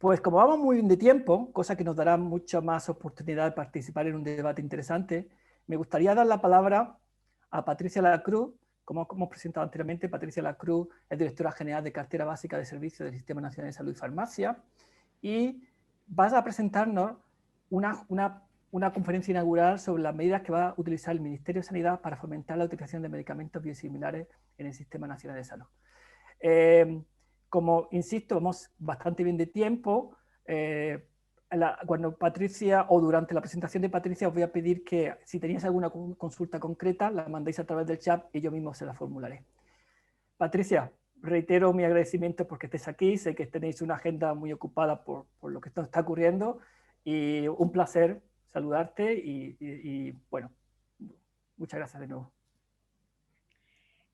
Pues como vamos muy bien de tiempo, cosa que nos dará mucha más oportunidad de participar en un debate interesante, me gustaría dar la palabra a Patricia Lacruz. Como hemos presentado anteriormente, Patricia Lacruz es directora general de Cartera Básica de Servicios del Sistema Nacional de Salud y Farmacia, y vas a presentarnos una conferencia inaugural sobre las medidas que va a utilizar el Ministerio de Sanidad para fomentar la utilización de medicamentos biosimilares en el Sistema Nacional de Salud. Como insisto, vamos bastante bien de tiempo. Cuando Patricia, o durante la presentación de Patricia, os voy a pedir que si tenéis alguna consulta concreta, la mandéis a través del chat y yo mismo se la formularé. Patricia, reitero mi agradecimiento porque estés aquí. Sé que tenéis una agenda muy ocupada por lo que está ocurriendo, y un placer saludarte y bueno, muchas gracias de nuevo.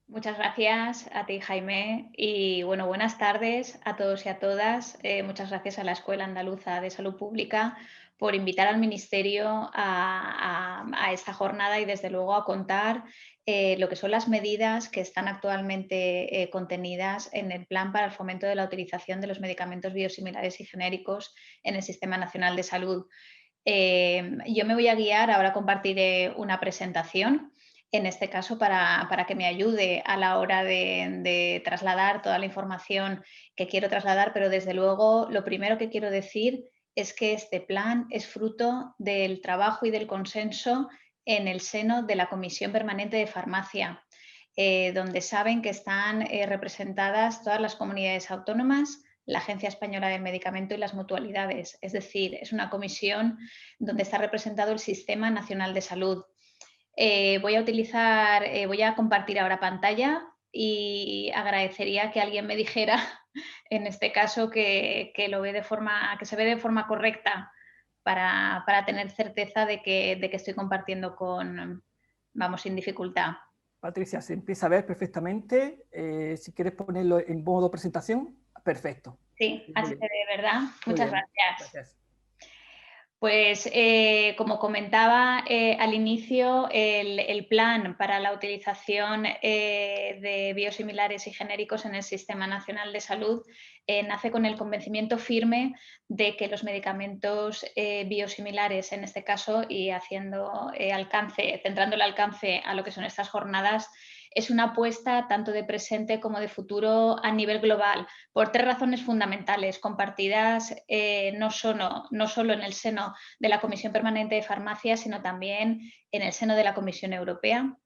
Muchas gracias a ti, Jaime, y bueno, buenas tardes a todos y a todas. Muchas gracias a la Escuela Andaluza de Salud Pública por invitar al Ministerio a esta jornada y desde luego a contar lo que son las medidas que están actualmente contenidas en el Plan para el Fomento de la Utilización de los Medicamentos Biosimilares y Genéricos en el Sistema Nacional de Salud. Yo me voy a guiar, ahora compartiré una presentación, en este caso para que me ayude a la hora de trasladar toda la información que quiero trasladar, pero desde luego lo primero que quiero decir es que este plan es fruto del trabajo y del consenso en el seno de la Comisión Permanente de Farmacia, donde saben que están representadas todas las comunidades autónomas, la Agencia Española del Medicamento y las mutualidades. Es decir, es una comisión donde está representado el Sistema Nacional de Salud. Voy a compartir ahora pantalla y agradecería que alguien me dijera, en este caso, que se ve de forma correcta para tener certeza de que estoy compartiendo sin dificultad. Patricia, se empieza a ver perfectamente. Si quieres ponerlo en modo presentación, perfecto. Sí, así se ve, ¿verdad? Muchas gracias. Gracias. Pues como comentaba al inicio, el plan para la utilización de biosimilares y genéricos en el Sistema Nacional de Salud nace con el convencimiento firme de que los medicamentos biosimilares, en este caso, y centrando el alcance a lo que son estas jornadas, es una apuesta tanto de presente como de futuro a nivel global, por tres razones fundamentales, compartidas no solo en el seno de la Comisión Permanente de Farmacia, sino también en el seno de la Comisión Europea,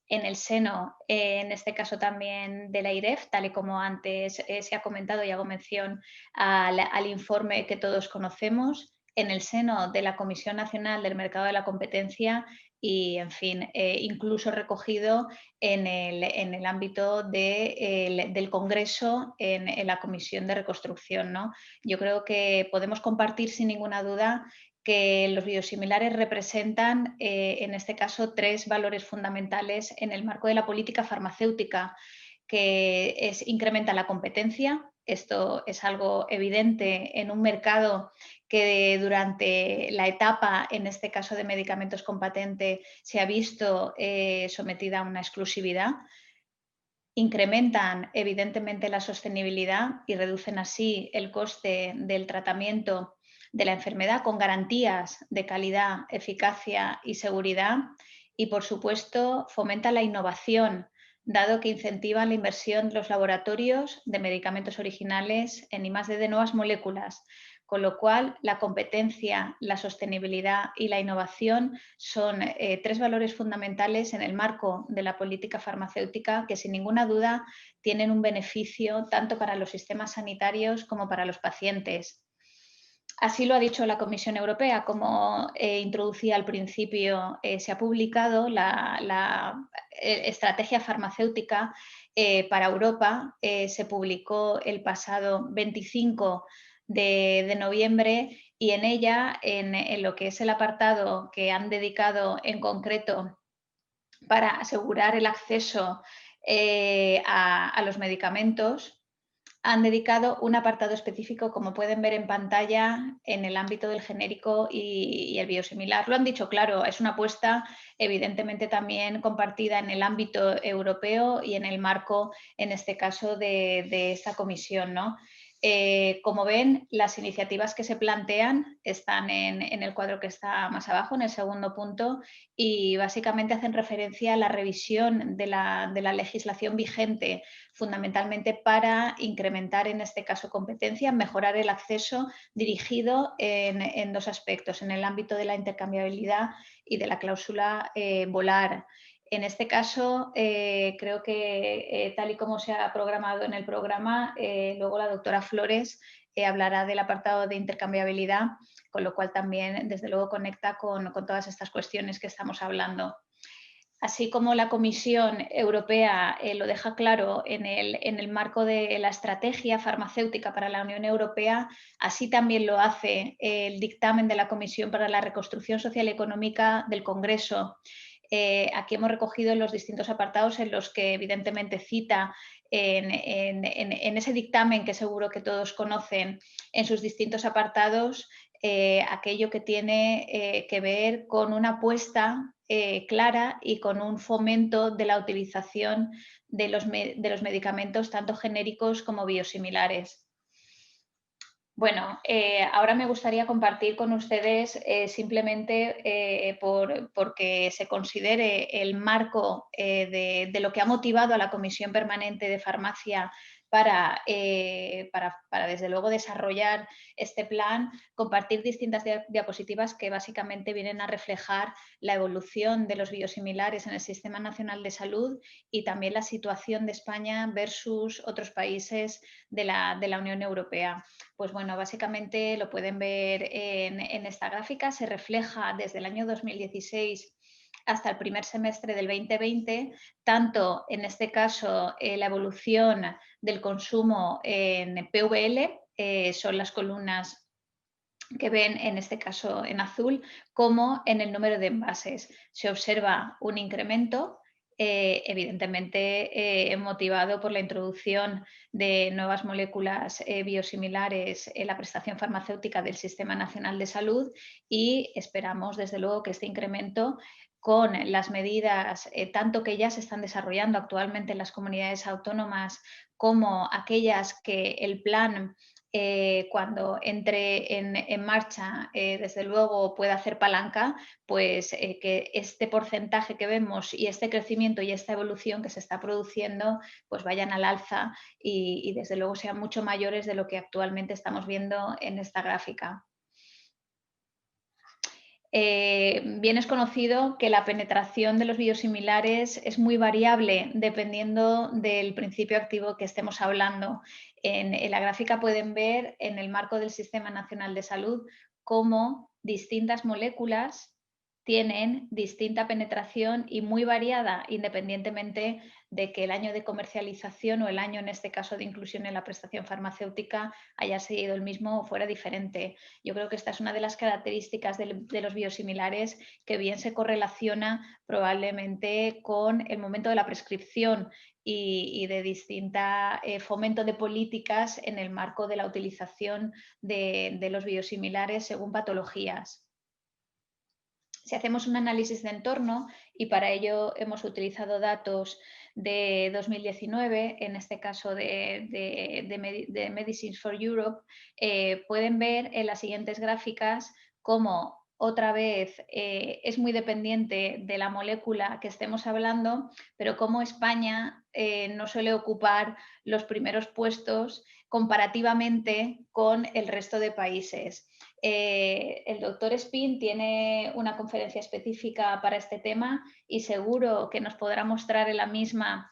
en el seno, en este caso también de la IREF, tal y como antes se ha comentado y hago mención al informe que todos conocemos, en el seno de la Comisión Nacional del Mercado de la Competencia y, en fin, incluso recogido en el ámbito del Congreso, en la Comisión de Reconstrucción, ¿no? Yo creo que podemos compartir sin ninguna duda que los biosimilares representan, en este caso, tres valores fundamentales en el marco de la política farmacéutica, que incrementa la competencia. Esto es algo evidente en un mercado que durante la etapa, en este caso de medicamentos con patente, se ha visto sometida a una exclusividad. Incrementan evidentemente la sostenibilidad y reducen así el coste del tratamiento de la enfermedad con garantías de calidad, eficacia y seguridad. Y, por supuesto, fomenta la innovación, dado que incentivan la inversión de los laboratorios de medicamentos originales en I+D de nuevas moléculas, con lo cual la competencia, la sostenibilidad y la innovación son tres valores fundamentales en el marco de la política farmacéutica que sin ninguna duda tienen un beneficio tanto para los sistemas sanitarios como para los pacientes. Así lo ha dicho la Comisión Europea, como introducía al principio, se ha publicado la estrategia farmacéutica para Europa, se publicó el pasado 25 de noviembre y en ella, en lo que es el apartado que han dedicado en concreto para asegurar el acceso a los medicamentos, han dedicado un apartado específico, como pueden ver en pantalla, en el ámbito del genérico y el biosimilar. Lo han dicho claro, es una apuesta evidentemente también compartida en el ámbito europeo y en el marco, en este caso, de esta comisión, ¿no? Como ven, las iniciativas que se plantean están en el cuadro que está más abajo, en el segundo punto, y básicamente hacen referencia a la revisión de la legislación vigente, fundamentalmente para incrementar, en este caso, competencia, mejorar el acceso dirigido en dos aspectos, en el ámbito de la intercambiabilidad y de la cláusula volar. En este caso, creo que tal y como se ha programado en el programa, luego la doctora Flores hablará del apartado de intercambiabilidad, con lo cual también, desde luego, conecta con todas estas cuestiones que estamos hablando. Así como la Comisión Europea lo deja claro en el marco de la estrategia farmacéutica para la Unión Europea, así también lo hace el dictamen de la Comisión para la Reconstrucción Social y Económica del Congreso. Aquí hemos recogido los distintos apartados en los que evidentemente cita en ese dictamen que seguro que todos conocen, en sus distintos apartados, aquello que tiene que ver con una apuesta clara y con un fomento de la utilización de los medicamentos tanto genéricos como biosimilares. Bueno, ahora me gustaría compartir con ustedes simplemente porque se considere el marco de lo que ha motivado a la Comisión Permanente de Farmacia para desde luego, desarrollar este plan, compartir distintas diapositivas que básicamente vienen a reflejar la evolución de los biosimilares en el Sistema Nacional de Salud y también la situación de España versus otros países de la Unión Europea. Pues bueno, básicamente lo pueden ver en esta gráfica, se refleja desde el año 2016 hasta el primer semestre del 2020, tanto en este caso la evolución del consumo en PVL, son las columnas que ven en este caso en azul, como en el número de envases. Se observa un incremento evidentemente motivado por la introducción de nuevas moléculas biosimilares en la prestación farmacéutica del Sistema Nacional de Salud y esperamos desde luego que este incremento con las medidas tanto que ya se están desarrollando actualmente en las comunidades autónomas como aquellas que el plan cuando entre en marcha, desde luego pueda hacer palanca, pues que este porcentaje que vemos y este crecimiento y esta evolución que se está produciendo, pues vayan al alza y desde luego sean mucho mayores de lo que actualmente estamos viendo en esta gráfica. Bien es conocido que la penetración de los biosimilares es muy variable dependiendo del principio activo que estemos hablando. En la gráfica pueden ver en el marco del Sistema Nacional de Salud cómo distintas moléculas tienen distinta penetración y muy variada independientemente de que el año de comercialización o el año en este caso de inclusión en la prestación farmacéutica haya sido el mismo o fuera diferente. Yo creo que esta es una de las características de los biosimilares que bien se correlaciona probablemente con el momento de la prescripción y de distinta fomento de políticas en el marco de la utilización de los biosimilares según patologías. Si hacemos un análisis de entorno, y para ello hemos utilizado datos de 2019, en este caso de Medicines for Europe, pueden ver en las siguientes gráficas cómo otra vez es muy dependiente de la molécula que estemos hablando, pero cómo España no suele ocupar los primeros puestos comparativamente con el resto de países. El doctor Spin tiene una conferencia específica para este tema y seguro que nos podrá mostrar en la misma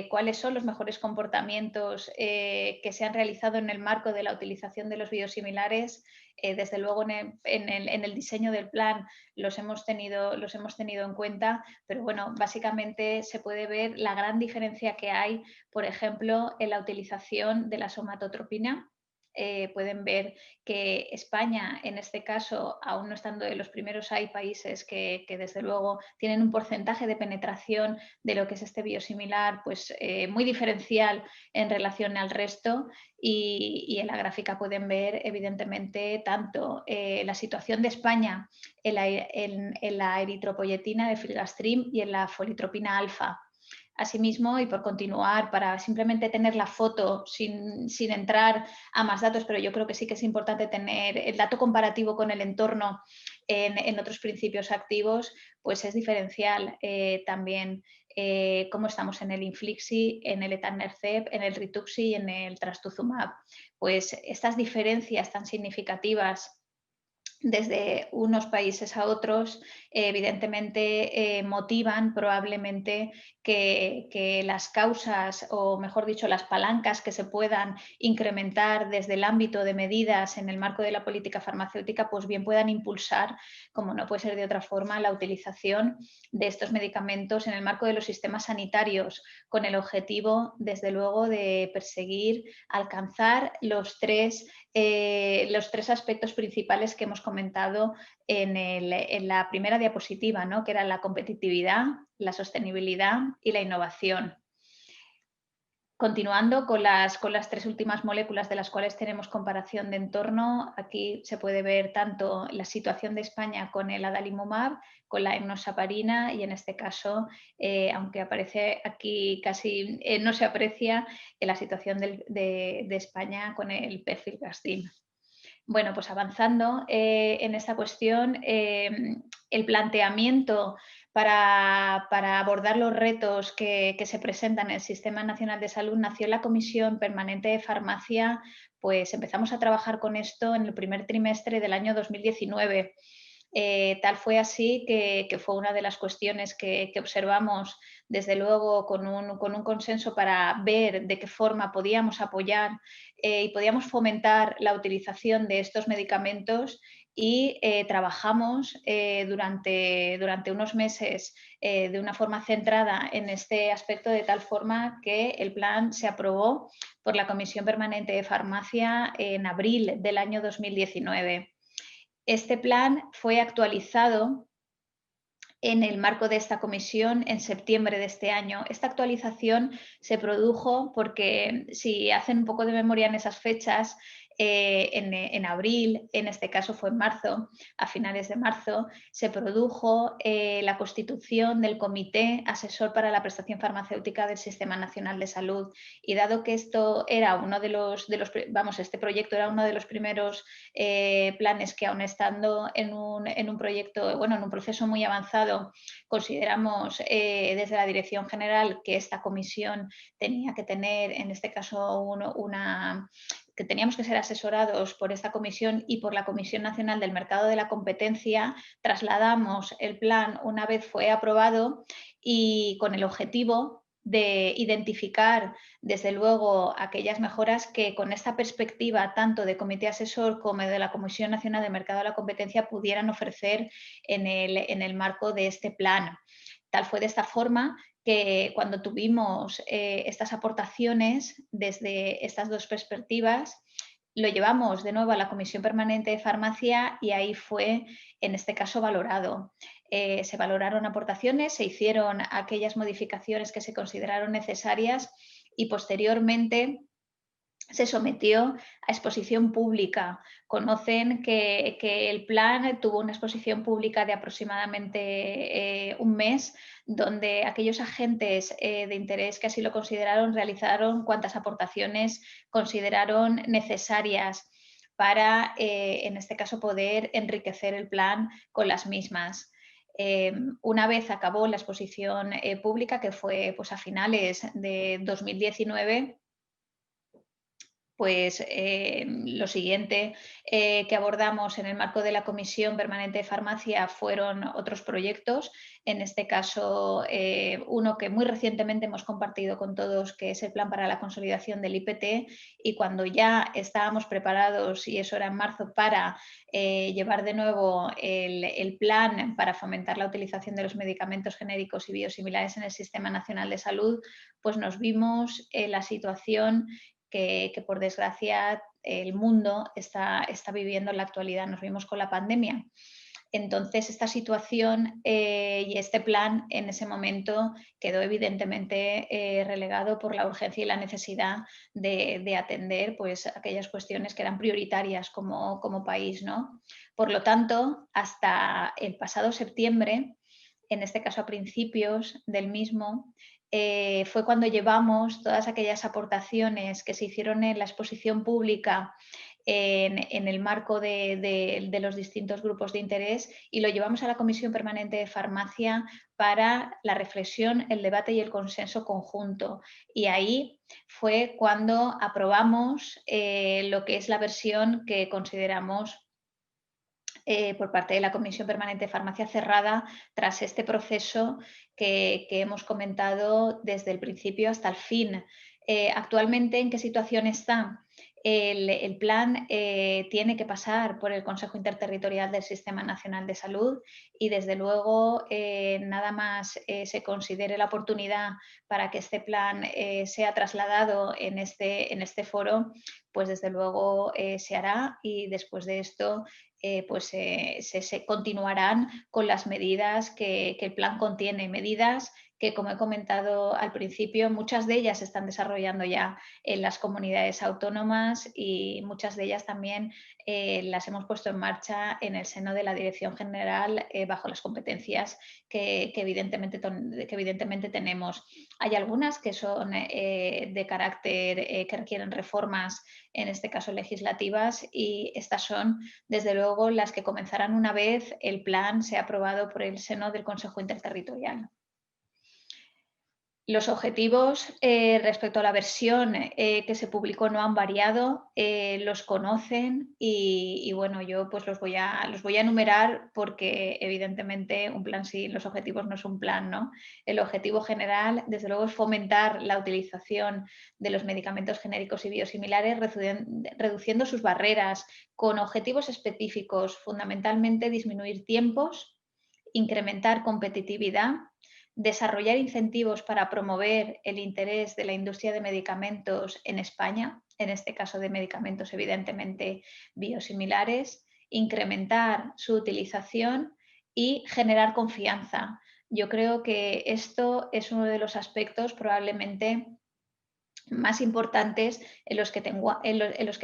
cuáles son los mejores comportamientos que se han realizado en el marco de la utilización de los biosimilares. Desde luego en el diseño del plan los hemos tenido en cuenta, pero bueno, básicamente se puede ver la gran diferencia que hay, por ejemplo, en la utilización de la somatotropina. Pueden ver que España, en este caso, aún no estando en los primeros, hay países que desde luego tienen un porcentaje de penetración de lo que es este biosimilar pues, muy diferencial en relación al resto y en la gráfica pueden ver evidentemente tanto la situación de España en la eritropoyetina de filgrastim y en la folitropina alfa. Asimismo, y por continuar, para simplemente tener la foto sin entrar a más datos, pero yo creo que sí que es importante tener el dato comparativo con el entorno en otros principios activos, pues es diferencial también cómo estamos en el Inflixi, en el etanercept, en el Rituxi y en el trastuzumab. Pues estas diferencias tan significativas desde unos países a otros, evidentemente motivan probablemente que las causas, o mejor dicho, las palancas que se puedan incrementar desde el ámbito de medidas en el marco de la política farmacéutica, pues bien puedan impulsar, como no puede ser de otra forma, la utilización de estos medicamentos en el marco de los sistemas sanitarios, con el objetivo, desde luego, de perseguir, alcanzar los tres aspectos principales que hemos comentado en la primera diapositiva, ¿no? Que eran la competitividad, la sostenibilidad y la innovación. Continuando con las tres últimas moléculas de las cuales tenemos comparación de entorno, aquí se puede ver tanto la situación de España con el adalimumab, con la enoxaparina y en este caso, aunque aparece aquí casi no se aprecia, la situación de España con el pegfilgrastim. Bueno, pues avanzando en esta cuestión, el planteamiento para abordar los retos que se presentan en el Sistema Nacional de Salud nació en la Comisión Permanente de Farmacia, pues empezamos a trabajar con esto en el primer trimestre del año 2019. Tal fue así que fue una de las cuestiones que observamos, desde luego, con un consenso para ver de qué forma podíamos apoyar y podíamos fomentar la utilización de estos medicamentos y trabajamos durante unos meses de una forma centrada en este aspecto, de tal forma que el plan se aprobó por la Comisión Permanente de Farmacia en abril del año 2019. Este plan fue actualizado en el marco de esta comisión en septiembre de este año. Esta actualización se produjo porque, si hacen un poco de memoria en esas fechas, en abril, en este caso fue en marzo, a finales de marzo, se produjo la constitución del Comité Asesor para la Prestación Farmacéutica del Sistema Nacional de Salud. Y dado que esto era uno este proyecto era uno de los primeros planes que, aun estando en un proyecto, bueno, en un proceso muy avanzado, consideramos desde la Dirección General que esta comisión tenía que tener, en este caso, que teníamos que ser asesorados por esta comisión y por la Comisión Nacional del Mercado de la Competencia. Trasladamos el plan una vez fue aprobado y con el objetivo de identificar, desde luego, aquellas mejoras que, con esta perspectiva tanto de comité asesor como de la Comisión Nacional del Mercado de la Competencia, pudieran ofrecer en el marco de este plan. Tal fue de esta forma que, cuando tuvimos estas aportaciones desde estas dos perspectivas, lo llevamos de nuevo a la Comisión Permanente de Farmacia y ahí fue, en este caso, valorado. Se valoraron aportaciones, se hicieron aquellas modificaciones que se consideraron necesarias y posteriormente se sometió a exposición pública. Conocen que el plan tuvo una exposición pública de aproximadamente un mes, donde aquellos agentes de interés que así lo consideraron realizaron cuantas aportaciones consideraron necesarias para, en este caso, poder enriquecer el plan con las mismas. Una vez acabó la exposición pública, que fue pues a finales de 2019, pues lo siguiente que abordamos en el marco de la Comisión Permanente de Farmacia fueron otros proyectos. En este caso, uno que muy recientemente hemos compartido con todos, que es el plan para la consolidación del IPT, y cuando ya estábamos preparados, y eso era en marzo, para llevar de nuevo el plan para fomentar la utilización de los medicamentos genéricos y biosimilares en el Sistema Nacional de Salud, pues nos vimos en la situación que por desgracia el mundo está viviendo en la actualidad. Nos vimos con la pandemia. Entonces, esta situación y este plan en ese momento quedó evidentemente relegado por la urgencia y la necesidad de atender pues, aquellas cuestiones que eran prioritarias como país, ¿no? Por lo tanto, hasta el pasado septiembre, en este caso a principios del mismo, fue cuando llevamos todas aquellas aportaciones que se hicieron en la exposición pública en el marco de los distintos grupos de interés y lo llevamos a la Comisión Permanente de Farmacia para la reflexión, el debate y el consenso conjunto. Y ahí fue cuando aprobamos lo que es la versión que consideramos por parte de la Comisión Permanente de Farmacia cerrada tras este proceso que hemos comentado desde el principio hasta el fin. Actualmente, ¿en qué situación está? El plan tiene que pasar por el Consejo Interterritorial del Sistema Nacional de Salud y desde luego nada más se considere la oportunidad para que este plan sea trasladado en este foro, pues desde luego se hará y después de esto pues se continuarán con las medidas que el plan contiene, medidas que, como he comentado al principio, muchas de ellas se están desarrollando ya en las comunidades autónomas y muchas de ellas también las hemos puesto en marcha en el seno de la Dirección General bajo las competencias que evidentemente tenemos. Hay algunas que son de carácter que requieren reformas, en este caso legislativas, y estas son desde luego las que comenzarán una vez el plan sea aprobado por el seno del Consejo Interterritorial. Los objetivos respecto a la versión que se publicó no han variado, los conocen y bueno, yo pues los voy a enumerar porque evidentemente un plan sin los objetivos no es un plan, ¿no? El objetivo general, desde luego, es fomentar la utilización de los medicamentos genéricos y biosimilares, reduciendo sus barreras con objetivos específicos, fundamentalmente disminuir tiempos, incrementar competitividad, desarrollar incentivos para promover el interés de la industria de medicamentos en España, en este caso de medicamentos evidentemente biosimilares, incrementar su utilización y generar confianza. Yo creo que esto es uno de los aspectos probablemente más importantes en los que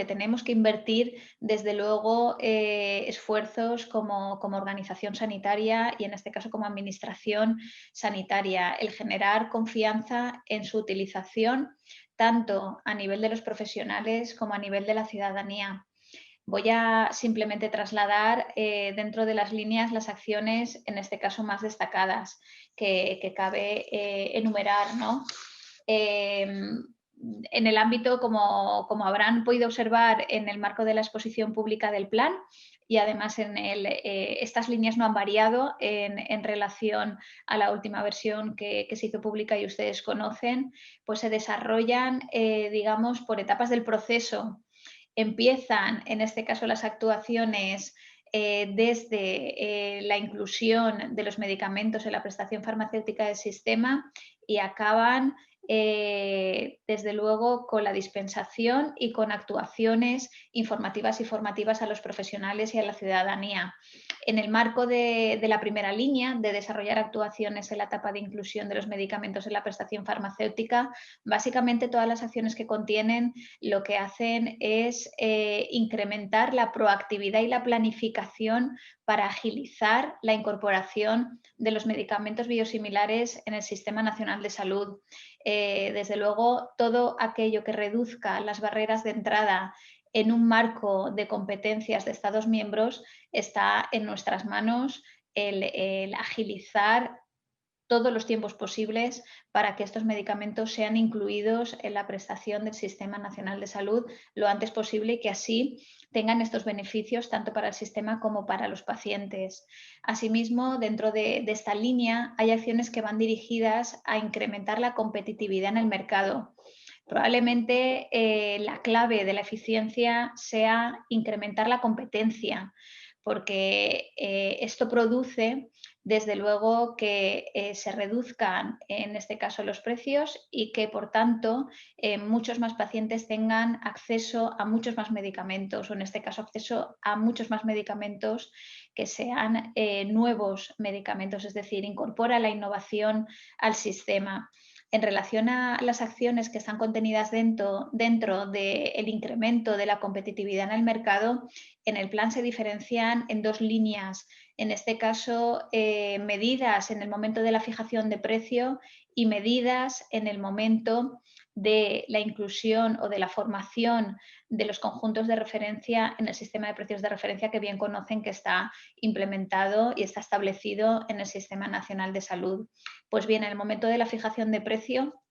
tenemos que invertir, desde luego, esfuerzos como organización sanitaria y en este caso como administración sanitaria, el generar confianza en su utilización tanto a nivel de los profesionales como a nivel de la ciudadanía. Voy a simplemente trasladar dentro de las líneas las acciones, en este caso más destacadas, que cabe enumerar, ¿no? En el ámbito, como habrán podido observar en el marco de la exposición pública del plan, y además estas líneas no han variado en relación a la última versión que se hizo pública y ustedes conocen, pues se desarrollan, digamos, por etapas del proceso. Empiezan, en este caso, las actuaciones desde la inclusión de los medicamentos en la prestación farmacéutica del sistema y acaban desde luego con la dispensación y con actuaciones informativas y formativas a los profesionales y a la ciudadanía. En el marco de la primera línea de desarrollar actuaciones en la etapa de inclusión de los medicamentos en la prestación farmacéutica, básicamente todas las acciones que contienen lo que hacen es incrementar la proactividad y la planificación para agilizar la incorporación de los medicamentos biosimilares en el Sistema Nacional de Salud. Desde luego, todo aquello que reduzca las barreras de entrada en un marco de competencias de Estados miembros está en nuestras manos el agilizar todos los tiempos posibles para que estos medicamentos sean incluidos en la prestación del Sistema Nacional de Salud lo antes posible y que así tengan estos beneficios tanto para el sistema como para los pacientes. Asimismo, dentro de esta línea hay acciones que van dirigidas a incrementar la competitividad en el mercado. Probablemente la clave de la eficiencia sea incrementar la competencia, porque esto produce, desde luego, que se reduzcan, en este caso, los precios y que, por tanto, muchos más pacientes tengan acceso a muchos más medicamentos o, en este caso, acceso a muchos más medicamentos que sean nuevos medicamentos, es decir, incorpora la innovación al sistema. En relación a las acciones que están contenidas dentro del incremento de la competitividad en el mercado, en el plan se diferencian en dos líneas. En este caso, medidas en el momento de la fijación de precio y medidas en el momento de la inclusión o de la formación de los conjuntos de referencia en el sistema de precios de referencia que bien conocen que está implementado y está establecido en el Sistema Nacional de Salud. Pues bien, en el momento de la fijación de precio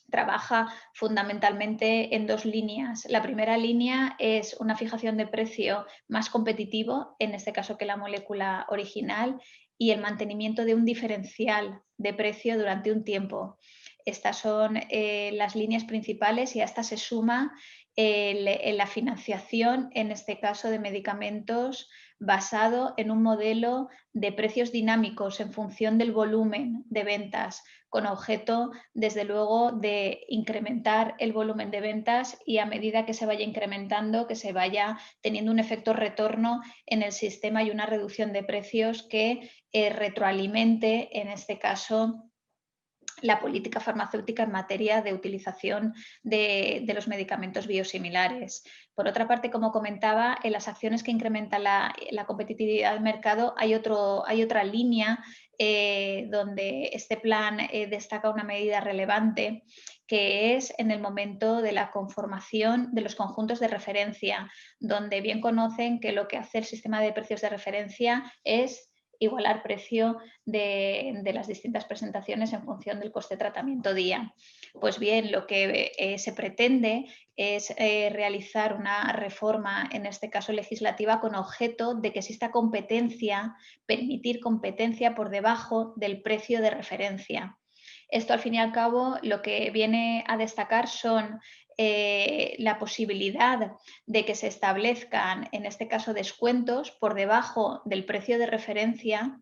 trabaja fundamentalmente en dos líneas. La primera línea es una fijación de precio más competitivo, en este caso que la molécula original, y el mantenimiento de un diferencial de precio durante un tiempo. Estas son las líneas principales y a esta se suma la financiación, en este caso de medicamentos, basado en un modelo de precios dinámicos en función del volumen de ventas, con objeto, desde luego, de incrementar el volumen de ventas y a medida que se vaya incrementando, que se vaya teniendo un efecto retorno en el sistema y una reducción de precios que retroalimente, en este caso, la política farmacéutica en materia de utilización de los medicamentos biosimilares. Por otra parte, como comentaba, en las acciones que incrementan la competitividad del mercado hay otra línea donde este plan destaca una medida relevante, que es en el momento de la conformación de los conjuntos de referencia, donde bien conocen que lo que hace el sistema de precios de referencia es igualar precio de las distintas presentaciones en función del coste de tratamiento día. Pues bien, lo que se pretende es realizar una reforma, en este caso legislativa, con objeto de que exista competencia, permitir competencia por debajo del precio de referencia. Esto, al fin y al cabo, lo que viene a destacar son la posibilidad de que se establezcan, en este caso, descuentos por debajo del precio de referencia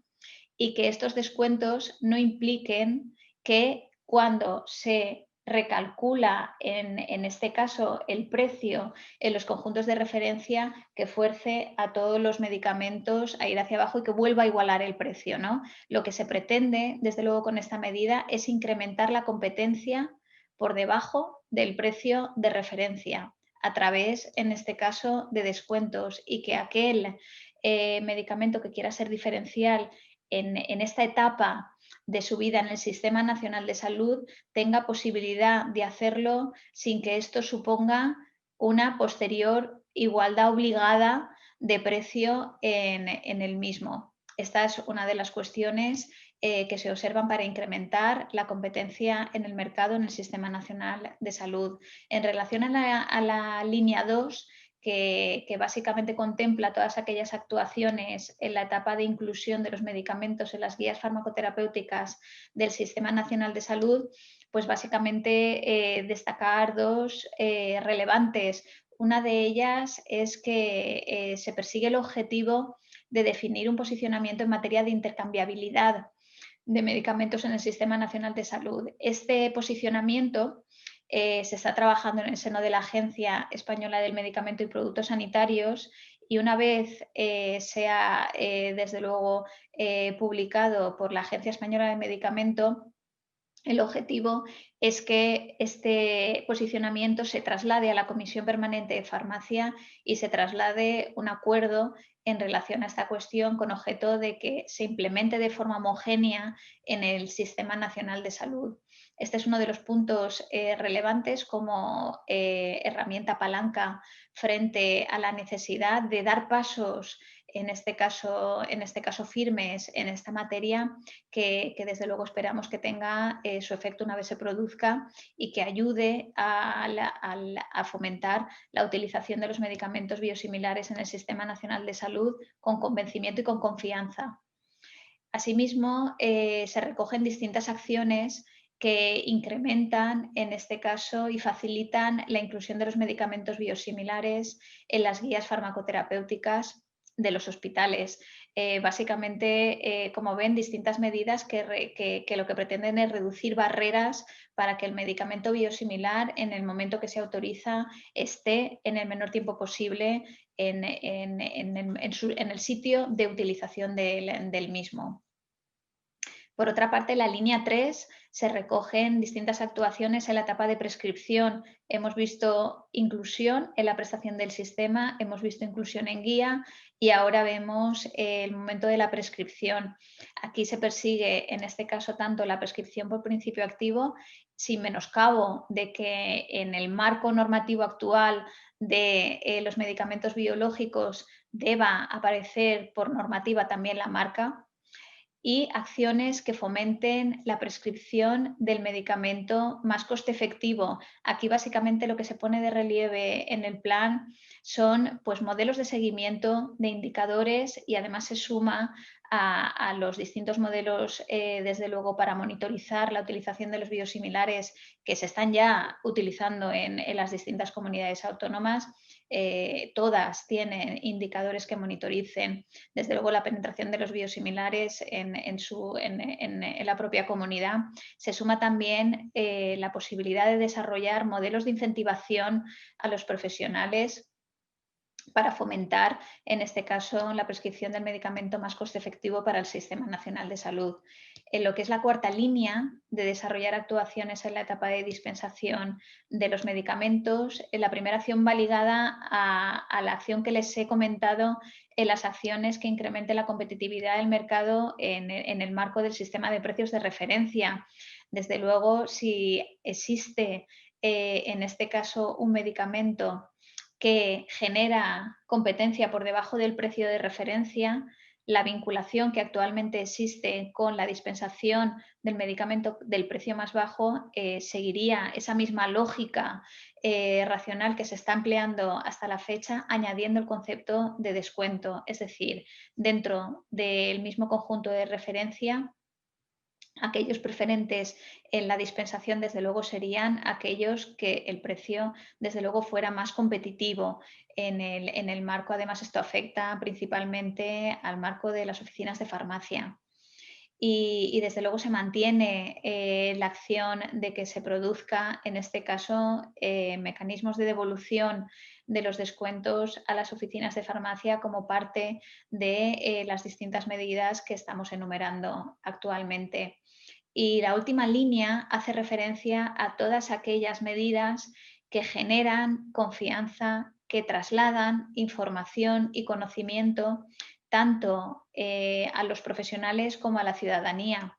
y que estos descuentos no impliquen que cuando se recalcula, en este caso, el precio en los conjuntos de referencia, que fuerce a todos los medicamentos a ir hacia abajo y que vuelva a igualar el precio, ¿no? Lo que se pretende, desde luego, con esta medida es incrementar la competencia por debajo del precio de referencia a través, en este caso, de descuentos, y que aquel medicamento que quiera ser diferencial en esta etapa de su vida en el Sistema Nacional de Salud tenga posibilidad de hacerlo sin que esto suponga una posterior igualdad obligada de precio en el mismo. Esta es una de las cuestiones que se observan para incrementar la competencia en el mercado en el Sistema Nacional de Salud. En relación a la línea 2, que básicamente contempla todas aquellas actuaciones en la etapa de inclusión de los medicamentos en las guías farmacoterapéuticas del Sistema Nacional de Salud, pues básicamente destacar dos relevantes. Una de ellas es que se persigue el objetivo de definir un posicionamiento en materia de intercambiabilidad de medicamentos en el Sistema Nacional de Salud. Este posicionamiento se está trabajando en el seno de la Agencia Española del Medicamento y Productos Sanitarios, y una vez sea, desde luego, publicado por la Agencia Española del Medicamento, el objetivo es que este posicionamiento se traslade a la Comisión Permanente de Farmacia y se traslade un acuerdo en relación a esta cuestión con objeto de que se implemente de forma homogénea en el Sistema Nacional de Salud. Este es uno de los puntos relevantes como herramienta palanca frente a la necesidad de dar pasos, en este caso firmes, en esta materia, que desde luego esperamos que tenga su efecto una vez se produzca y que ayude a fomentar la utilización de los medicamentos biosimilares en el Sistema Nacional de Salud con convencimiento y con confianza. Asimismo, se recogen distintas acciones que incrementan, en este caso, y facilitan la inclusión de los medicamentos biosimilares en las guías farmacoterapéuticas de los hospitales. Básicamente, como ven, distintas medidas que lo que pretenden es reducir barreras para que el medicamento biosimilar, en el momento que se autoriza, esté en el menor tiempo posible en el sitio de utilización del mismo. Por otra parte, la línea 3 se recogen distintas actuaciones en la etapa de prescripción. Hemos visto inclusión en la prestación del sistema, hemos visto inclusión en guía y ahora vemos el momento de la prescripción. Aquí se persigue, en este caso, tanto la prescripción por principio activo, sin menoscabo de que en el marco normativo actual de los medicamentos biológicos deba aparecer por normativa también la marca, y acciones que fomenten la prescripción del medicamento más coste efectivo. Aquí básicamente lo que se pone de relieve en el plan son pues, modelos de seguimiento de indicadores y además se suma a los distintos modelos, desde luego, para monitorizar la utilización de los biosimilares que se están ya utilizando en las distintas comunidades autónomas. Todas tienen indicadores que monitoricen, desde luego, la penetración de los biosimilares en la propia comunidad. Se suma también la posibilidad de desarrollar modelos de incentivación a los profesionales para fomentar, en este caso, la prescripción del medicamento más coste efectivo para el Sistema Nacional de Salud. En lo que es la cuarta línea de desarrollar actuaciones en la etapa de dispensación de los medicamentos, la primera acción va ligada a la acción que les he comentado en las acciones que incrementen la competitividad del mercado en el marco del sistema de precios de referencia. Desde luego, si existe en este caso un medicamento que genera competencia por debajo del precio de referencia, la vinculación que actualmente existe con la dispensación del medicamento del precio más bajo seguiría esa misma lógica racional que se está empleando hasta la fecha, añadiendo el concepto de descuento, es decir, dentro del mismo conjunto de referencia, aquellos preferentes en la dispensación, desde luego, serían aquellos que el precio, desde luego, fuera más competitivo en el marco. Además, esto afecta principalmente al marco de las oficinas de farmacia. Y desde luego se mantiene la acción de que se produzca, en este caso, mecanismos de devolución de los descuentos a las oficinas de farmacia como parte de las distintas medidas que estamos enumerando actualmente. Y la última línea hace referencia a todas aquellas medidas que generan confianza, que trasladan información y conocimiento tanto a los profesionales como a la ciudadanía.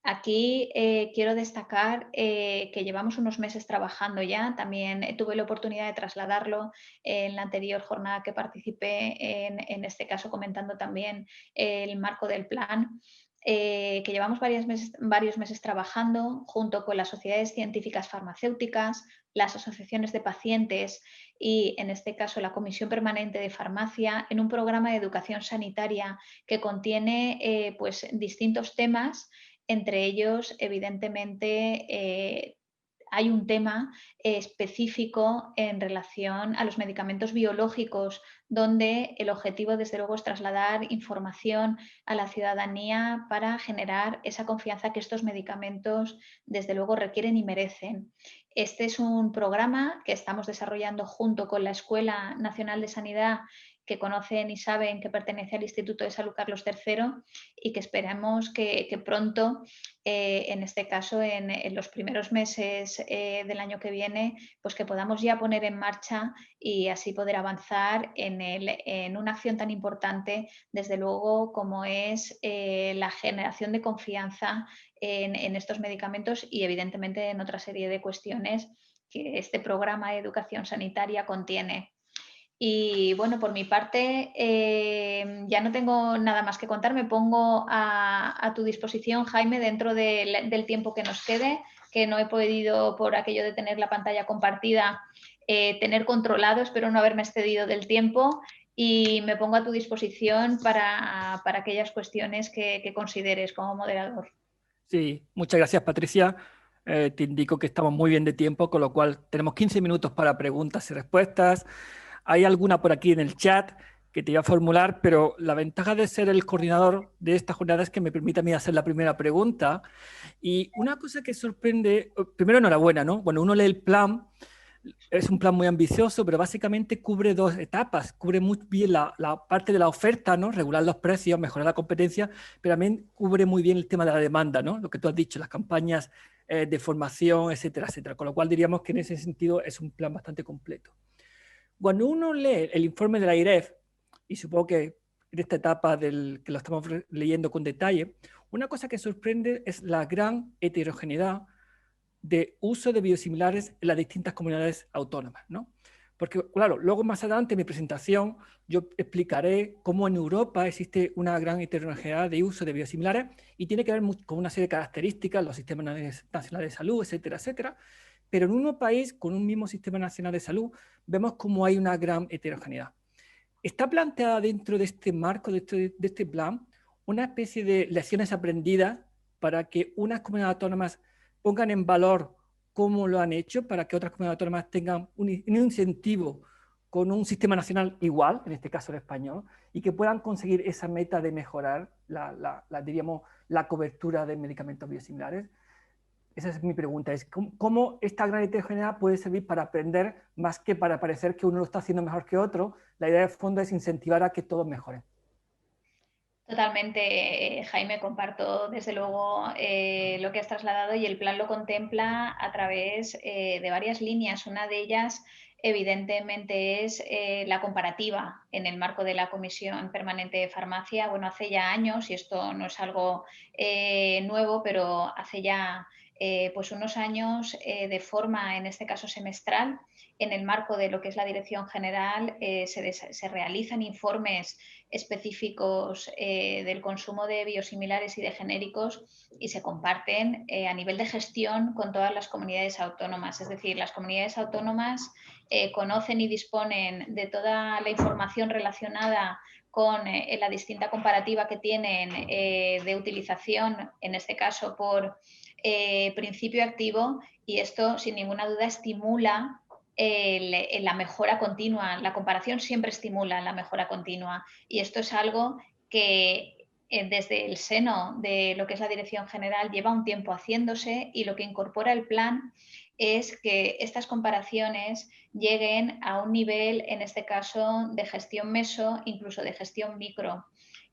Aquí quiero destacar que llevamos unos meses trabajando ya, también tuve la oportunidad de trasladarlo en la anterior jornada que participé, en este caso comentando también el marco del plan, que llevamos varios meses trabajando junto con las sociedades científicas farmacéuticas, las asociaciones de pacientes y, en este caso, la Comisión Permanente de Farmacia, en un programa de educación sanitaria que contiene pues, distintos temas. Entre ellos, evidentemente, hay un tema específico en relación a los medicamentos biológicos, donde el objetivo, desde luego, es trasladar información a la ciudadanía para generar esa confianza que estos medicamentos, desde luego, requieren y merecen. Este es un programa que estamos desarrollando junto con la Escuela Nacional de Sanidad, que conocen y saben que pertenece al Instituto de Salud Carlos III y que esperamos que pronto, en este caso en los primeros meses del año que viene, pues que podamos ya poner en marcha y así poder avanzar en una acción tan importante, desde luego, como es la generación de confianza en estos medicamentos y, evidentemente, en otra serie de cuestiones que este programa de educación sanitaria contiene. Y bueno, por mi parte, ya no tengo nada más que contar. Me pongo a tu disposición, Jaime, dentro del tiempo que nos quede, que no he podido, por aquello de tener la pantalla compartida, tener controlado. Espero no haberme excedido del tiempo y me pongo a tu disposición para aquellas cuestiones que consideres como moderador. Sí, muchas gracias, Patricia. Te indico que estamos muy bien de tiempo, con lo cual tenemos 15 minutos para preguntas y respuestas. Hay alguna por aquí en el chat que te iba a formular, pero la ventaja de ser el coordinador de esta jornada es que me permite a mí hacer la primera pregunta. Y una cosa que sorprende, primero enhorabuena, ¿no? Bueno, uno lee el plan, es un plan muy ambicioso, pero básicamente cubre dos etapas. Cubre muy bien la parte de la oferta, ¿no? Regular los precios, mejorar la competencia, pero también cubre muy bien el tema de la demanda, ¿no? Lo que tú has dicho, las campañas de formación, etcétera, etcétera. Con lo cual diríamos que en ese sentido es un plan bastante completo. Cuando uno lee el informe de la IREF, y supongo que en esta etapa que lo estamos leyendo con detalle, una cosa que sorprende es la gran heterogeneidad de uso de biosimilares en las distintas comunidades autónomas, ¿no? Porque, claro, luego más adelante en mi presentación yo explicaré cómo en Europa existe una gran heterogeneidad de uso de biosimilares y tiene que ver con una serie de características, los sistemas nacionales de salud, etcétera, etcétera. Pero en un país con un mismo sistema nacional de salud vemos cómo hay una gran heterogeneidad. Está planteada dentro de este marco, de este plan, una especie de lecciones aprendidas para que unas comunidades autónomas pongan en valor cómo lo han hecho, para que otras comunidades autónomas tengan un incentivo con un sistema nacional igual, en este caso el español, y que puedan conseguir esa meta de mejorar diríamos, la cobertura de medicamentos biosimilares. Esa es mi pregunta, es cómo esta gran heterogeneidad puede servir para aprender más que para parecer que uno lo está haciendo mejor que otro. La idea de fondo es incentivar a que todos mejoren. Totalmente, Jaime, comparto desde luego lo que has trasladado y el plan lo contempla a través de varias líneas. Una de ellas, evidentemente, es la comparativa en el marco de la Comisión Permanente de Farmacia. Bueno, hace ya años, y esto no es algo nuevo, pero hace ya pues unos años de forma, en este caso semestral, en el marco de lo que es la Dirección General, se realizan informes específicos del consumo de biosimilares y de genéricos y se comparten a nivel de gestión con todas las comunidades autónomas. Es decir, las comunidades autónomas conocen y disponen de toda la información relacionada con la distinta comparativa que tienen de utilización, en este caso por principio activo, y esto sin ninguna duda estimula la mejora continua. La comparación siempre estimula la mejora continua y esto es algo que desde el seno de lo que es la Dirección General lleva un tiempo haciéndose, y lo que incorpora el plan es que estas comparaciones lleguen a un nivel, en este caso, de gestión meso, incluso de gestión micro,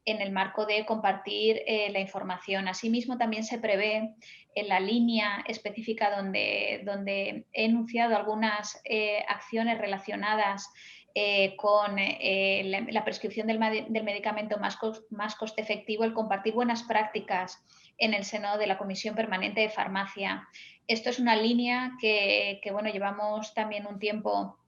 en el marco de compartir la información. Asimismo, también se prevé en la línea específica donde he enunciado algunas acciones relacionadas con la prescripción del medicamento más coste efectivo, el compartir buenas prácticas en el seno de la Comisión Permanente de Farmacia. Esto es una línea que bueno, llevamos también un tiempo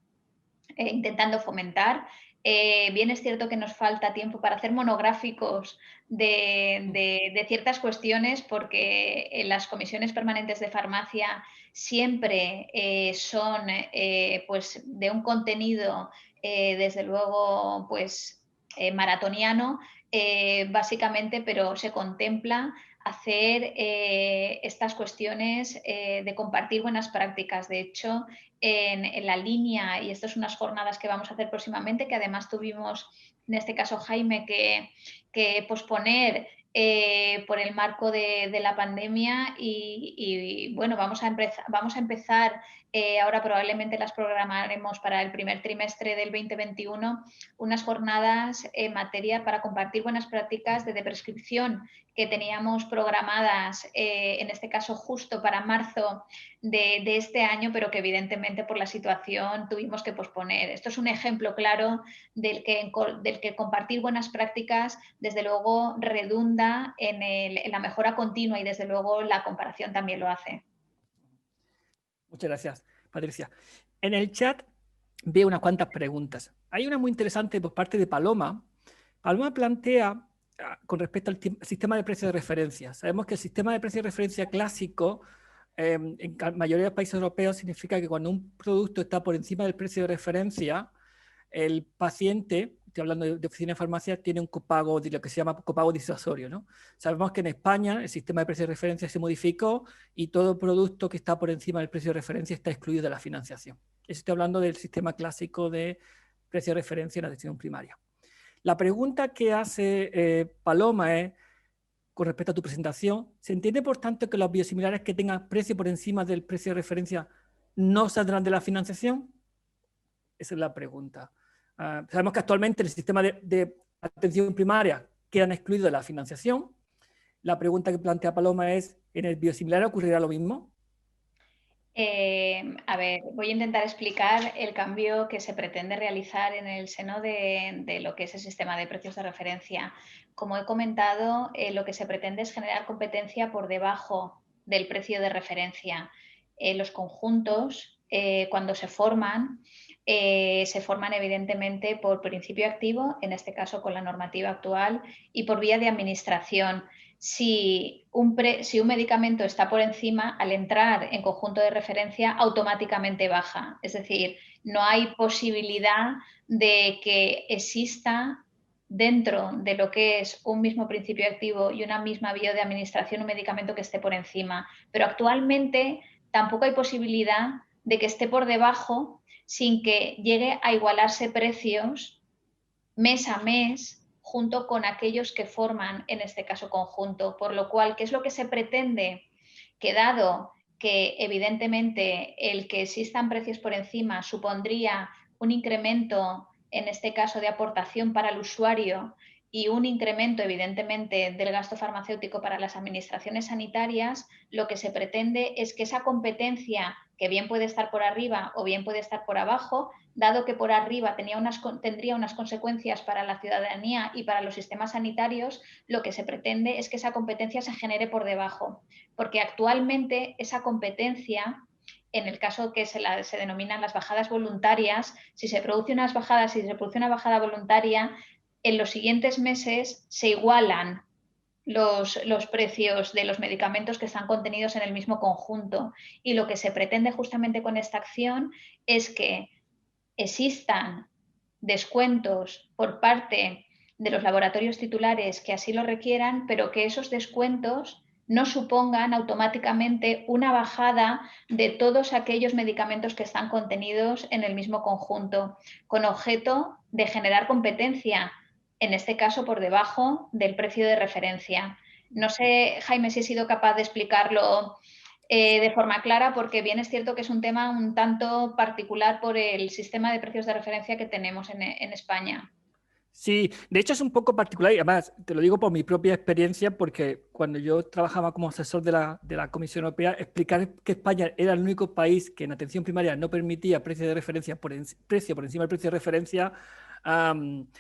intentando fomentar. Bien es cierto que nos falta tiempo para hacer monográficos de ciertas cuestiones, porque las comisiones permanentes de farmacia siempre son pues de un contenido desde luego pues maratoniano, básicamente, pero se contempla hacer estas cuestiones de compartir buenas prácticas. De hecho, en la línea, y esto es unas jornadas que vamos a hacer próximamente, que además tuvimos, en este caso, Jaime, que posponer por el marco de la pandemia y bueno, vamos a empezar ahora probablemente las programaremos para el primer trimestre del 2021, unas jornadas en materia para compartir buenas prácticas de prescripción que teníamos programadas, en este caso justo para marzo de este año, pero que evidentemente por la situación tuvimos que posponer. Esto es un ejemplo claro del que compartir buenas prácticas desde luego redunda en la mejora continua, y desde luego la comparación también lo hace. Muchas gracias, Patricia. En el chat veo unas cuantas preguntas. Hay una muy interesante por parte de Paloma. Paloma plantea con respecto al sistema de precios de referencia. Sabemos que el sistema de precios de referencia clásico en la mayoría de los países europeos significa que cuando un producto está por encima del precio de referencia, el paciente, estoy hablando de oficina de farmacia, tiene un copago, de lo que se llama copago disuasorio, ¿no? Sabemos que en España el sistema de precios de referencia se modificó y todo producto que está por encima del precio de referencia está excluido de la financiación. Estoy hablando del sistema clásico de precio de referencia en la atención primaria. La pregunta que hace Paloma es, con respecto a tu presentación, ¿se entiende por tanto que los biosimilares que tengan precio por encima del precio de referencia no saldrán de la financiación? Esa es la pregunta. Sabemos que actualmente el sistema de atención primaria quedan excluidos de la financiación. La pregunta que plantea Paloma es, ¿en el biosimilar ocurrirá lo mismo? A ver, voy a intentar explicar el cambio que se pretende realizar en el seno de lo que es el sistema de precios de referencia. Como he comentado, lo que se pretende es generar competencia por debajo del precio de referencia. Los conjuntos, cuando se forman evidentemente por principio activo, en este caso con la normativa actual, y por vía de administración. Si un medicamento está por encima, al entrar en conjunto de referencia, automáticamente baja. Es decir, no hay posibilidad de que exista dentro de lo que es un mismo principio activo y una misma vía de administración un medicamento que esté por encima. Pero actualmente tampoco hay posibilidad de que esté por debajo sin que llegue a igualarse precios mes a mes junto con aquellos que forman, en este caso, conjunto. Por lo cual, ¿qué es lo que se pretende? Que dado que evidentemente el que existan precios por encima supondría un incremento, en este caso, de aportación para el usuario y un incremento, evidentemente, del gasto farmacéutico para las administraciones sanitarias, lo que se pretende es que esa competencia, que bien puede estar por arriba o bien puede estar por abajo, dado que por arriba tendría unas consecuencias para la ciudadanía y para los sistemas sanitarios, lo que se pretende es que esa competencia se genere por debajo, porque actualmente esa competencia, en el caso que se denominan las bajadas voluntarias, si se produce una bajada voluntaria, en los siguientes meses se igualan los precios de los medicamentos que están contenidos en el mismo conjunto. Y lo que se pretende justamente con esta acción es que existan descuentos por parte de los laboratorios titulares que así lo requieran, pero que esos descuentos no supongan automáticamente una bajada de todos aquellos medicamentos que están contenidos en el mismo conjunto, con objeto de generar competencia, en este caso por debajo del precio de referencia. No sé, Jaime, si he sido capaz de explicarlo de forma clara, porque bien es cierto que es un tema un tanto particular por el sistema de precios de referencia que tenemos en España. Sí, de hecho es un poco particular y además te lo digo por mi propia experiencia porque cuando yo trabajaba como asesor de la Comisión Europea, explicar que España era el único país que en atención primaria no permitía precio de referencia precio por encima del precio de referencia,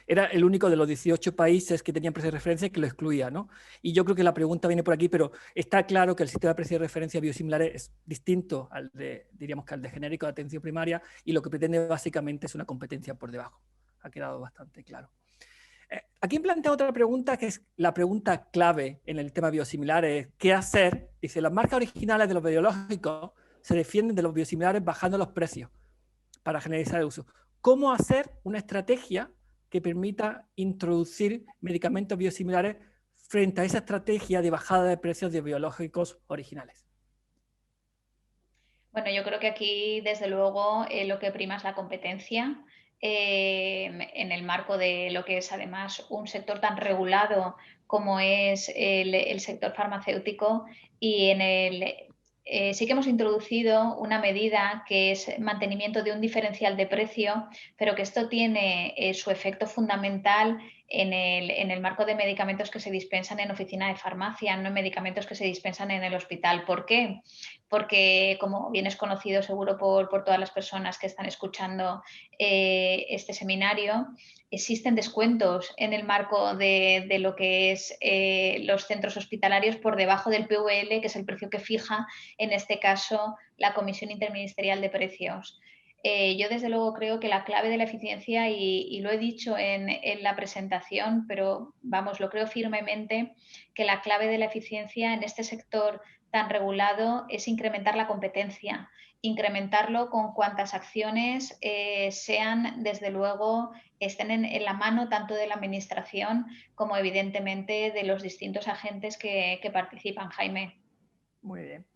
era el único de los 18 países que tenían precio de referencia que lo excluía, ¿no? Y yo creo que la pregunta viene por aquí, pero está claro que el sistema de precio de referencia biosimilares es distinto al de, diríamos que al de genérico de atención primaria y lo que pretende básicamente es una competencia por debajo. Ha quedado bastante claro. Aquí plantea otra pregunta que es la pregunta clave en el tema biosimilares. ¿Qué hacer? Dice, las marcas originales de los biológicos se defienden de los biosimilares bajando los precios para generalizar el uso. ¿Cómo hacer una estrategia que permita introducir medicamentos biosimilares frente a esa estrategia de bajada de precios de biológicos originales? Bueno, yo creo que aquí, desde luego, lo que prima es la competencia. En el marco de lo que es además un sector tan regulado como es el sector farmacéutico y sí que hemos introducido una medida que es mantenimiento de un diferencial de precio, pero que esto tiene su efecto fundamental en el marco de medicamentos que se dispensan en oficina de farmacia, no en medicamentos que se dispensan en el hospital. ¿Por qué? Porque, como bien es conocido seguro por todas las personas que están escuchando este seminario, existen descuentos en el marco de lo que es los centros hospitalarios por debajo del PVL, que es el precio que fija, en este caso, la Comisión Interministerial de Precios. Yo desde luego creo que la clave de la eficiencia, y lo he dicho en la presentación, pero vamos, lo creo firmemente, que la clave de la eficiencia en este sector tan regulado es incrementar la competencia, incrementarlo con cuantas acciones sean, desde luego, estén en la mano tanto de la administración como evidentemente de los distintos agentes que participan, Jaime. Muy bien.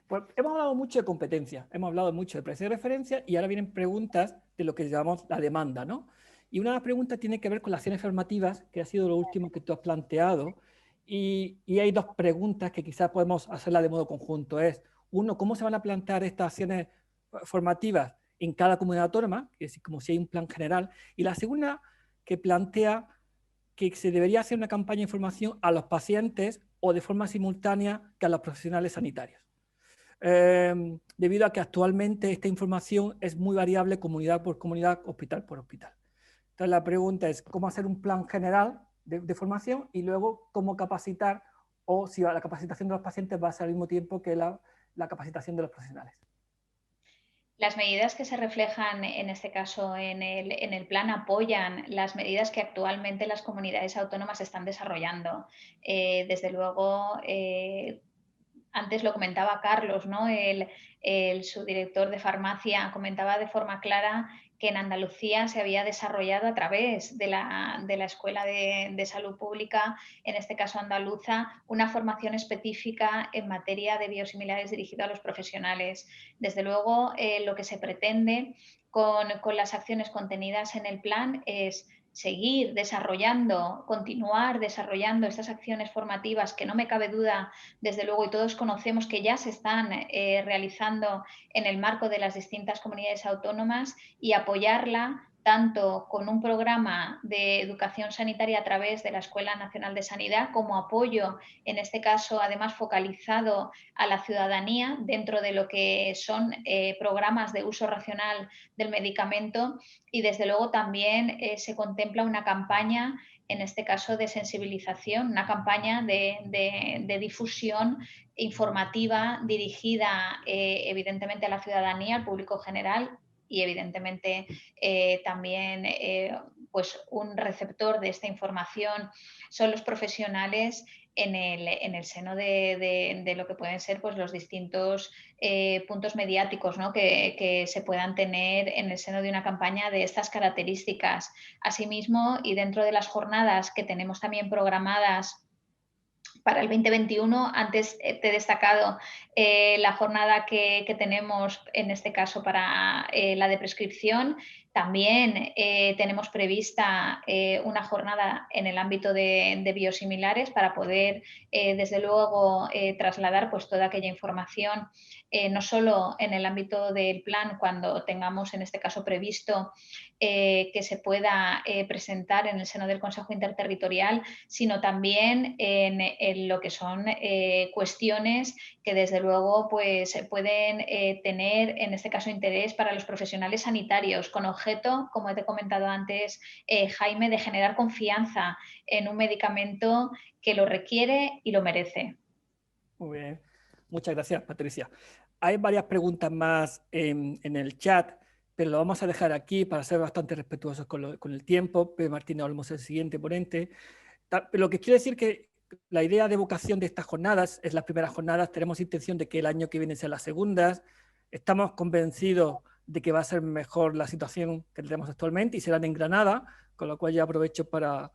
Pues hemos hablado mucho de competencia, hemos hablado mucho de precio de referencia y ahora vienen preguntas de lo que llamamos la demanda, ¿no? Y una de las preguntas tiene que ver con las acciones formativas, que ha sido lo último que tú has planteado. Y hay dos preguntas que quizás podemos hacerla de modo conjunto. Es, uno, ¿cómo se van a plantear estas acciones formativas en cada comunidad autónoma, que es como si hay un plan general, y la segunda que plantea que se debería hacer una campaña de información a los pacientes o de forma simultánea que a los profesionales sanitarios. Debido a que actualmente esta información es muy variable comunidad por comunidad, hospital por hospital. Entonces la pregunta es cómo hacer un plan general de formación y luego cómo capacitar, o si la capacitación de los pacientes va a ser al mismo tiempo que la capacitación de los profesionales. Las medidas que se reflejan en este caso en el plan apoyan las medidas que actualmente las comunidades autónomas están desarrollando. Desde luego, antes lo comentaba Carlos, ¿no? El subdirector de farmacia comentaba de forma clara que en Andalucía se había desarrollado a través de la Escuela de Salud Pública, en este caso andaluza, una formación específica en materia de biosimilares dirigida a los profesionales. Desde luego, lo que se pretende con las acciones contenidas en el plan es seguir desarrollando, continuar desarrollando estas acciones formativas que no me cabe duda, desde luego, y todos conocemos que ya se están realizando en el marco de las distintas comunidades autónomas, y apoyarla tanto con un programa de educación sanitaria a través de la Escuela Nacional de Sanidad, como apoyo, en este caso, además focalizado a la ciudadanía dentro de lo que son programas de uso racional del medicamento, y desde luego también se contempla una campaña, en este caso de sensibilización, una campaña de difusión informativa dirigida evidentemente a la ciudadanía, al público general, y evidentemente también pues un receptor de esta información son los profesionales en el seno de lo que pueden ser pues, los distintos puntos mediáticos, ¿no? que se puedan tener en el seno de una campaña de estas características. Asimismo, y dentro de las jornadas que tenemos también programadas para el 2021, antes te he destacado la jornada que tenemos, en este caso para la de prescripción. También tenemos prevista una jornada en el ámbito de biosimilares para poder, desde luego, trasladar pues, toda aquella información, no solo en el ámbito del plan, cuando tengamos, en este caso, previsto que se pueda presentar en el seno del Consejo Interterritorial, sino también en lo que son cuestiones que desde luego pues, pueden tener en este caso interés para los profesionales sanitarios, con objeto, como te he comentado antes, Jaime, de generar confianza en un medicamento que lo requiere y lo merece. Muy bien, muchas gracias, Patricia. Hay varias preguntas más en el chat, pero lo vamos a dejar aquí para ser bastante respetuosos con el tiempo. Pedro Martínez Olmos es el siguiente ponente. Lo que quiero decir que la idea de vocación de estas jornadas es las primeras jornadas, tenemos intención de que el año que viene sean las segundas, estamos convencidos de que va a ser mejor la situación que tenemos actualmente y serán en Granada, con lo cual ya aprovecho para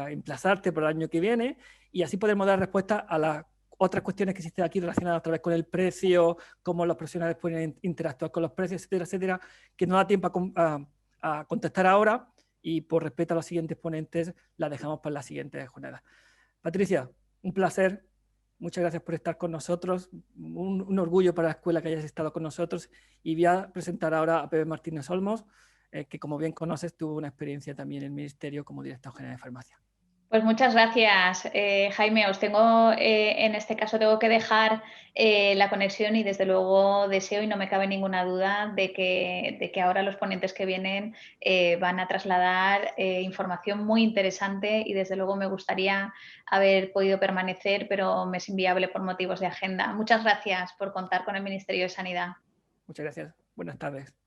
emplazarte para el año que viene, y así podemos dar respuesta a las otras cuestiones que existen aquí relacionadas otra vez con el precio, cómo los profesionales pueden interactuar con los precios, etcétera, etcétera, que no da tiempo a contestar ahora, y por respeto a los siguientes ponentes la dejamos para la siguiente jornada. Patricia, un placer. Muchas gracias por estar con nosotros. Un orgullo para la escuela que hayas estado con nosotros. Y voy a presentar ahora a Pepe Martínez Olmos, que como bien conoces tuvo una experiencia también en el Ministerio como director general de farmacia. Pues muchas gracias, Jaime. Os tengo, en este caso, tengo que dejar la conexión, y desde luego deseo, y no me cabe ninguna duda, de que ahora los ponentes que vienen van a trasladar información muy interesante, y desde luego me gustaría haber podido permanecer, pero me es inviable por motivos de agenda. Muchas gracias por contar con el Ministerio de Sanidad. Muchas gracias. Buenas tardes.